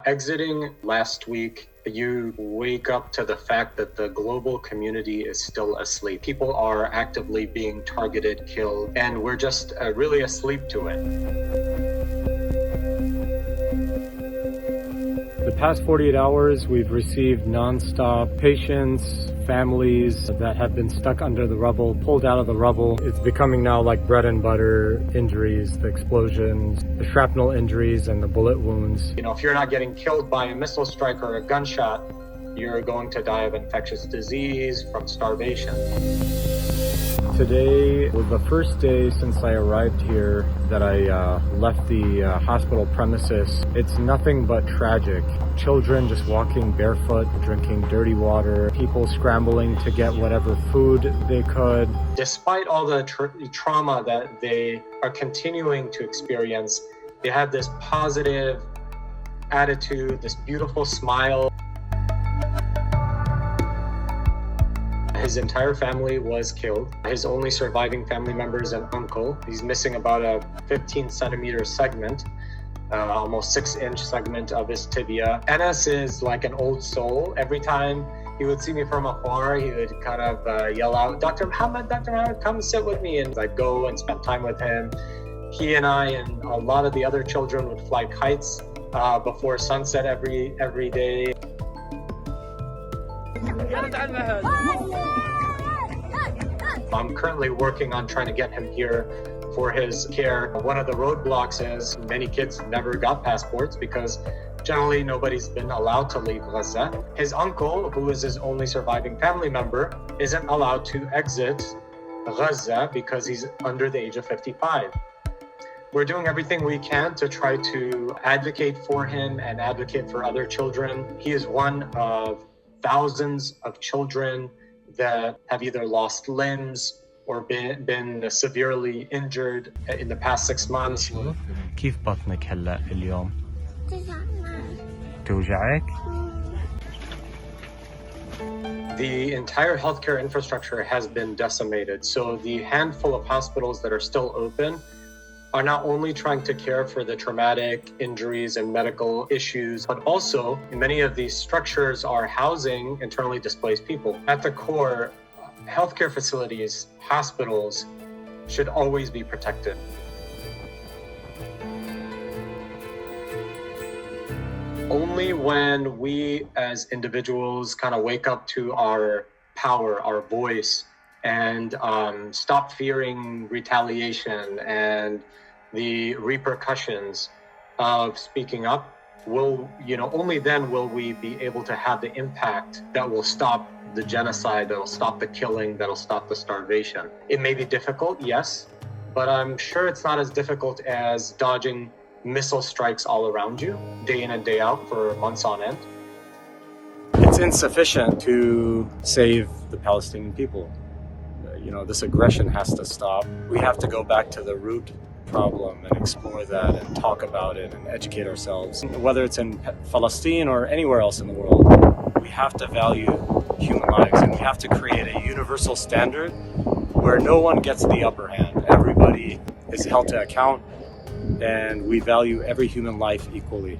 Exiting last week, you wake up to the fact that the global community is still asleep. People are actively being targeted, killed, and we're just really asleep to it. The past 48 hours, we've received non-stop patients, families that have been stuck under the rubble, pulled out of the rubble. It's becoming now like bread and butter injuries, the explosions, the shrapnel injuries, and the bullet wounds. You know, if you're not getting killed by a missile strike or a gunshot, you're going to die of infectious disease, from starvation. Today was the first day since I arrived here that I left the hospital premises. It's nothing but tragic. Children just walking barefoot, drinking dirty water, people scrambling to get whatever food they could. Despite all the trauma that they are continuing to experience, they have this positive attitude, this beautiful smile. His entire family was killed. His only surviving family member is an uncle. He's missing about a 15 centimeter segment, almost 6-inch segment of his tibia. Anas is like an old soul. Every time he would see me from afar, he would kind of yell out, Dr. Mohammad, come sit with me. And I'd go and spend time with him. He and I and a lot of the other children would fly kites before sunset every day. I'm currently working on trying to get him here for his care. One of the roadblocks is many kids never got passports because generally nobody's been allowed to leave Gaza. His uncle, who is his only surviving family member, isn't allowed to exit Gaza because he's under the age of 55. We're doing everything we can to try to advocate for him and advocate for other children. He is one of thousands of children that have either lost limbs or been severely injured in the past 6 months. كيف بطنك هلا اليوم؟ توجعك؟ The entire healthcare infrastructure has been decimated. So the handful of hospitals that are still open are not only trying to care for the traumatic injuries and medical issues, but also many of these structures are housing internally displaced people. At the core, healthcare facilities, hospitals should always be protected. Only when we as individuals kind of wake up to our power, our voice, and stop fearing retaliation and the repercussions of speaking up, only then will we be able to have the impact that will stop the genocide, that will stop the killing, that will stop the starvation. It may be difficult, yes, but I'm sure it's not as difficult as dodging missile strikes all around you, day in and day out for months on end. It's insufficient to save the Palestinian people. This aggression has to stop. We have to go back to the root problem and explore that and talk about it and educate ourselves. Whether it's in Palestine or anywhere else in the world, we have to value human lives, and we have to create a universal standard where no one gets the upper hand. Everybody is held to account, and we value every human life equally.